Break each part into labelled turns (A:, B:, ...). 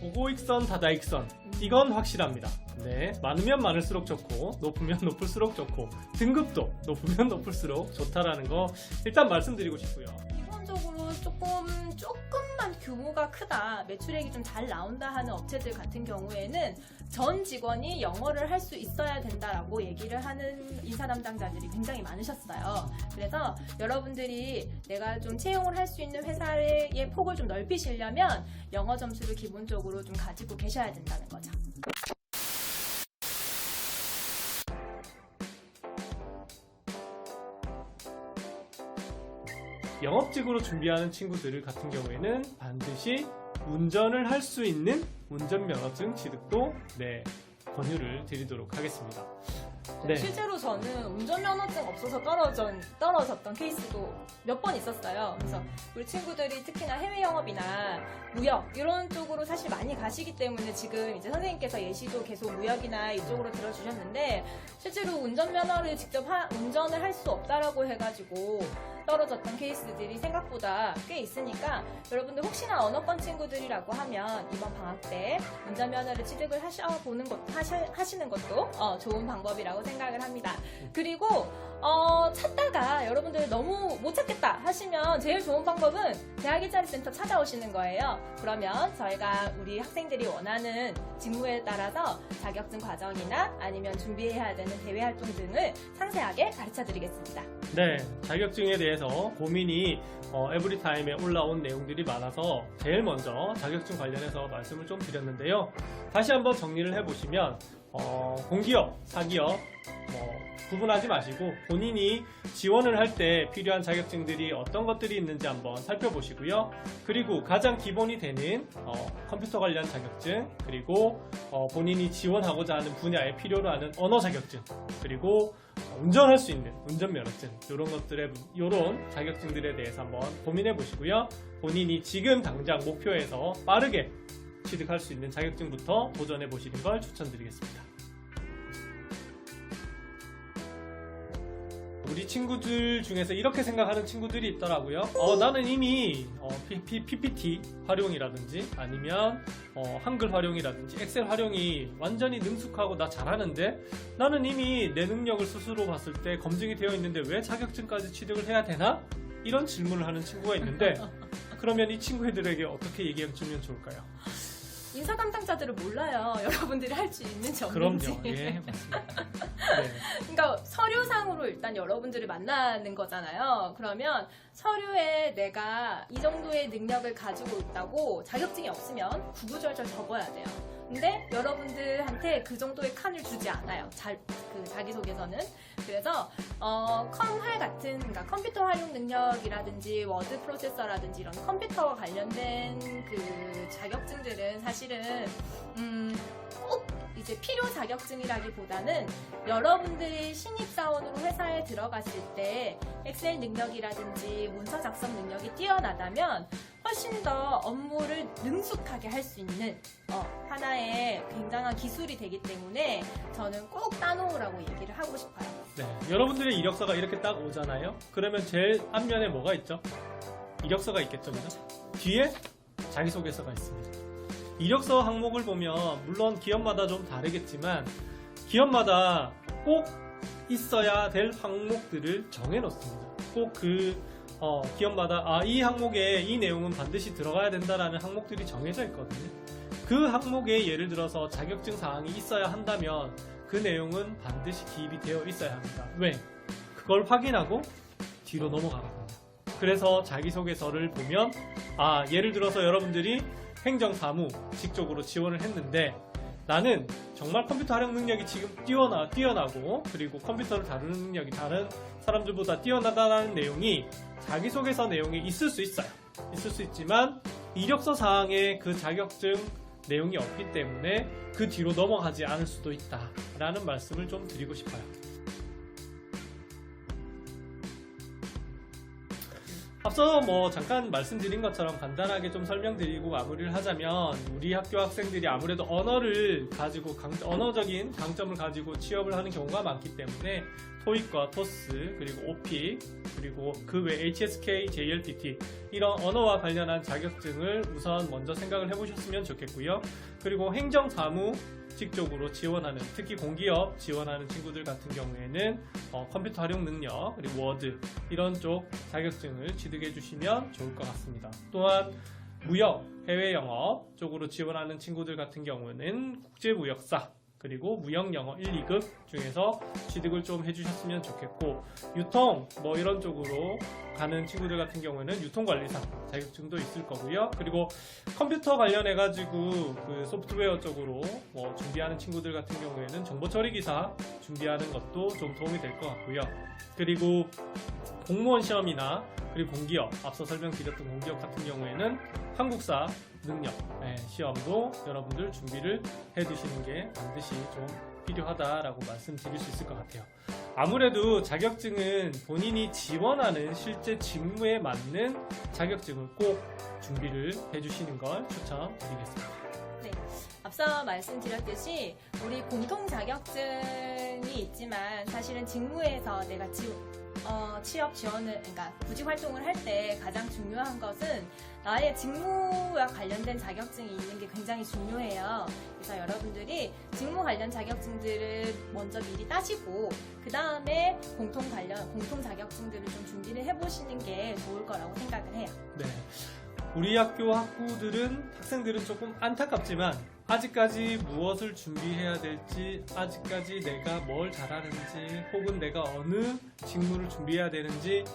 A: 오고익선, 다다익선 이건 확실합니다. 네, 많으면 많을수록 좋고 높으면 높을수록 좋고 등급도 높으면 높을수록 좋다라는 거 일단 말씀드리고 싶고요.
B: 기본적으로 조금만 규모가 크다, 매출액이 좀 잘 나온다 하는 업체들 같은 경우에는 전 직원이 영어를 할 수 있어야 된다라고 얘기를 하는 인사 담당자들이 굉장히 많으셨어요. 그래서 여러분들이 내가 좀 채용을 할 수 있는 회사의 폭을 좀 넓히시려면 영어 점수를 기본적으로 좀 가지고 계셔야 된다는 거죠.
A: 영업직으로 준비하는 친구들 같은 경우에는 반드시 운전을 할 수 있는 운전면허증 취득도 권유를 드리도록 하겠습니다. 네.
B: 실제로 저는 운전면허증 없어서 떨어졌던 케이스도 몇 번 있었어요. 그래서 우리 친구들이 특히나 해외 영업이나 무역 이런 쪽으로 사실 많이 가시기 때문에 지금 이제 선생님께서 예시도 계속 무역이나 이쪽으로 들어주셨는데 실제로 운전면허를 직접 운전을 할 수 없다라고 해가지고 떨어졌던 케이스들이 생각보다 꽤 있으니까 여러분들 혹시나 언어권 친구들이라고 하면 이번 방학 때 운전면허를 취득을 하시는 것도 좋은 방법이라고 생각을 합니다. 그리고 찾다가 여러분들 너무 못 찾겠다 하시면 제일 좋은 방법은 대학 일자리 센터 찾아오시는 거예요. 그러면 저희가 우리 학생들이 원하는 직무에 따라서 자격증 과정이나 아니면 준비해야 되는 대외 활동 등을 상세하게 가르쳐 드리겠습니다.
A: 네, 자격증에 대해서 고민이 에브리타임에 올라온 내용들이 많아서 제일 먼저 자격증 관련해서 말씀을 좀 드렸는데요. 다시 한번 정리를 해보시면 공기업, 사기업 구분하지 마시고 본인이 지원을 할 때 필요한 자격증들이 어떤 것들이 있는지 한번 살펴보시고요. 그리고 가장 기본이 되는 컴퓨터 관련 자격증, 그리고 본인이 지원하고자 하는 분야에 필요로 하는 언어 자격증, 그리고 운전할 수 있는 운전면허증 이런 자격증들에 대해서 한번 고민해 보시고요. 본인이 지금 당장 목표에서 빠르게 취득할 수 있는 자격증부터 도전해 보시는 걸 추천드리겠습니다. 우리 친구들 중에서 이렇게 생각하는 친구들이 있더라고요. 나는 이미 PPT 활용이라든지 아니면 한글 활용이라든지 엑셀 활용이 완전히 능숙하고 나 잘하는데 나는 이미 내 능력을 스스로 봤을 때 검증이 되어 있는데 왜 자격증까지 취득을 해야 되나? 이런 질문을 하는 친구가 있는데 그러면 이 친구들에게 어떻게 얘기해 주면 좋을까요?
B: 인사 담당자들은 몰라요. 여러분들이 할 수 있는지 없는지.
A: 그럼요. 예, 맞습니다. 네.
B: 그러니까 서류상으로 일단 여러분들을 만나는 거잖아요. 그러면 서류에 내가 이 정도의 능력을 가지고 있다고 자격증이 없으면 구구절절 적어야 돼요. 근데 여러분들한테 그 정도의 칸을 주지 않아요. 그 자기소개서는. 그래서 컴활 같은 그러니까 컴퓨터 활용 능력이라든지 워드 프로세서라든지 이런 컴퓨터와 관련된 그 자격증들은 사실은 꼭 이제 필요 자격증이라기보다는 여러분들이 신입사원으로 회사에 들어갔을 때 엑셀 능력이라든지 문서 작성 능력이 뛰어나다면 훨씬 더 업무를 능숙하게 할 수 있는 하나의 굉장한 기술이 되기 때문에 저는 꼭 따놓으라고 얘기를 하고 싶어요.
A: 네, 여러분들의 이력서가 이렇게 딱 오잖아요. 그러면 제일 앞면에 뭐가 있죠? 이력서가 있겠죠, 그죠? 뒤에 자기소개서가 있습니다. 이력서 항목을 보면 물론 기업마다 좀 다르겠지만 기업마다 꼭 있어야 될 항목들을 정해놓습니다. 꼭 기업마다 이 항목에 이 내용은 반드시 들어가야 된다라는 항목들이 정해져 있거든요. 그 항목에 예를 들어서 자격증 사항이 있어야 한다면 그 내용은 반드시 기입이 되어 있어야 합니다. 왜? 그걸 확인하고 뒤로 넘어가거든요. 그래서 자기소개서를 보면 예를 들어서 여러분들이 행정사무직 쪽으로 지원을 했는데 나는 정말 컴퓨터 활용 능력이 지금 뛰어나고 그리고 컴퓨터를 다루는 능력이 다른 사람들보다 뛰어나다는 내용이 자기소개서 내용에 있을 수 있어요. 있을 수 있지만 이력서 사항에 그 자격증 내용이 없기 때문에 그 뒤로 넘어가지 않을 수도 있다라는 말씀을 좀 드리고 싶어요. 앞서 잠깐 말씀드린 것처럼 간단하게 좀 설명드리고 마무리를 하자면 우리 학교 학생들이 아무래도 언어를 가지고 언어적인 강점을 가지고 취업을 하는 경우가 많기 때문에 토익과 토스, 그리고 OP, 그리고 그 외 HSK, JLPT 이런 언어와 관련한 자격증을 우선 먼저 생각을 해보셨으면 좋겠고요. 그리고 행정사무직 쪽으로 지원하는, 특히 공기업 지원하는 친구들 같은 경우에는 컴퓨터 활용 능력, 그리고 워드 이런 쪽 자격증을 취득해 주시면 좋을 것 같습니다. 또한 무역, 해외 영업 쪽으로 지원하는 친구들 같은 경우는 국제무역사, 그리고 무역영어 1, 2급 중에서 취득을 좀 해주셨으면 좋겠고, 유통 뭐 이런 쪽으로 가는 친구들 같은 경우에는 유통관리사 자격증도 있을 거고요. 그리고 컴퓨터 관련해 가지고 그 소프트웨어 쪽으로 뭐 준비하는 친구들 같은 경우에는 정보처리기사 준비하는 것도 좀 도움이 될 것 같고요. 그리고 공무원 시험이나 그리고 공기업, 앞서 설명드렸던 공기업 같은 경우에는 한국사 능력 시험도 여러분들 준비를 해두시는 게 반드시 좀 필요하다라고 말씀드릴 수 있을 것 같아요. 아무래도 자격증은 본인이 지원하는 실제 직무에 맞는 자격증을 꼭 준비를 해주시는 걸 추천드리겠습니다.
B: 네, 앞서 말씀드렸듯이 우리 공통 자격증이 있지만 사실은 직무에서 내가 취업 지원을, 그러니까 구직 활동을 할 때 가장 중요한 것은 나의 직무와 관련된 자격증이 있는 게 굉장히 중요해요. 그래서 여러분들이 직무 관련 자격증들을 먼저 미리 따시고 그 다음에 공통 자격증들을 좀 준비를 해보시는 게 좋을 거라고 생각을 해요.
A: 네, 우리 학교 학생들은 조금 안타깝지만 아직까지 무엇을 준비해야 될지, 아직까지 내가 뭘 잘하는지, 혹은 내가 어느 직무를 준비해야 되는지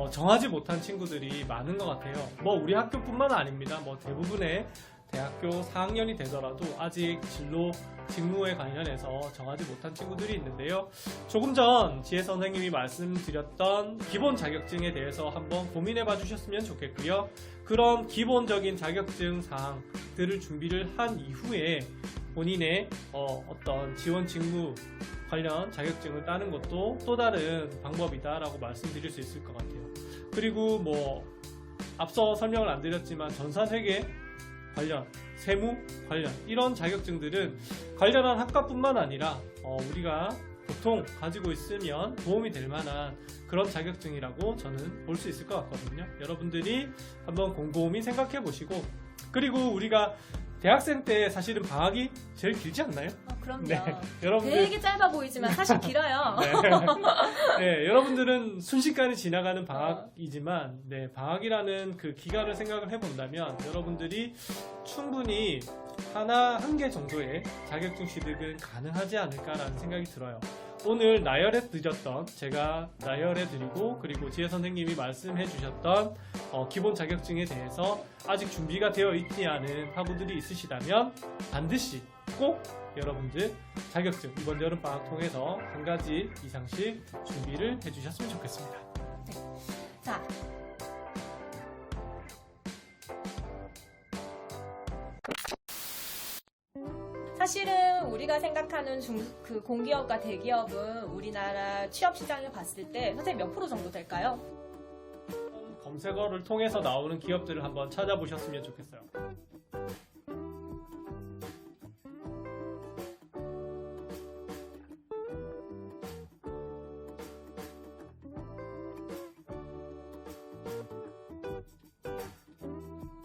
A: 정하지 못한 친구들이 많은 것 같아요. 뭐 우리 학교뿐만 아닙니다. 뭐 대부분의 대학교 4학년이 되더라도 아직 진로, 직무에 관련해서 정하지 못한 친구들이 있는데요. 조금 전 지혜 선생님이 말씀드렸던 기본 자격증에 대해서 한번 고민해 봐 주셨으면 좋겠고요. 그런 기본적인 자격증 사항들을 준비를 한 이후에 본인의 어떤 지원 직무 관련 자격증을 따는 것도 또 다른 방법이다라고 말씀드릴 수 있을 것 같아요. 그리고 뭐 앞서 설명을 안 드렸지만 전산회계 관련, 세무 관련 이런 자격증들은 관련한 학과뿐만 아니라 우리가 보통 가지고 있으면 도움이 될 만한 그런 자격증이라고 저는 볼 수 있을 것 같거든요. 여러분들이 한번 곰곰이 생각해 보시고, 그리고 우리가 대학생 때 사실은 방학이 제일 길지 않나요?
B: 그럼요.
A: 네, 여러분들
B: 되게 짧아 보이지만 사실 길어요.
A: 네, 여러분들은 순식간에 지나가는 방학이지만, 네, 방학이라는 그 기간을 생각을 해본다면 여러분들이 충분히 한 개 정도의 자격증 취득은 가능하지 않을까라는 생각이 들어요. 오늘 나열해 드렸던, 제가 나열해 드리고 그리고 지혜 선생님이 말씀해 주셨던 기본 자격증에 대해서 아직 준비가 되어 있지 않은 학우들이 있으시다면 반드시 꼭 여러분들 자격증 이번 여름방학 통해서 한 가지 이상씩 준비를 해주셨으면 좋겠습니다.
B: 자, 사실은 우리가 생각하는 그 공기업과 대기업은 우리나라 취업 시장을 봤을 때 선생님 몇 프로 정도 될까요?
A: 검색어를 통해서 나오는 기업들을 한번 찾아보셨으면 좋겠어요.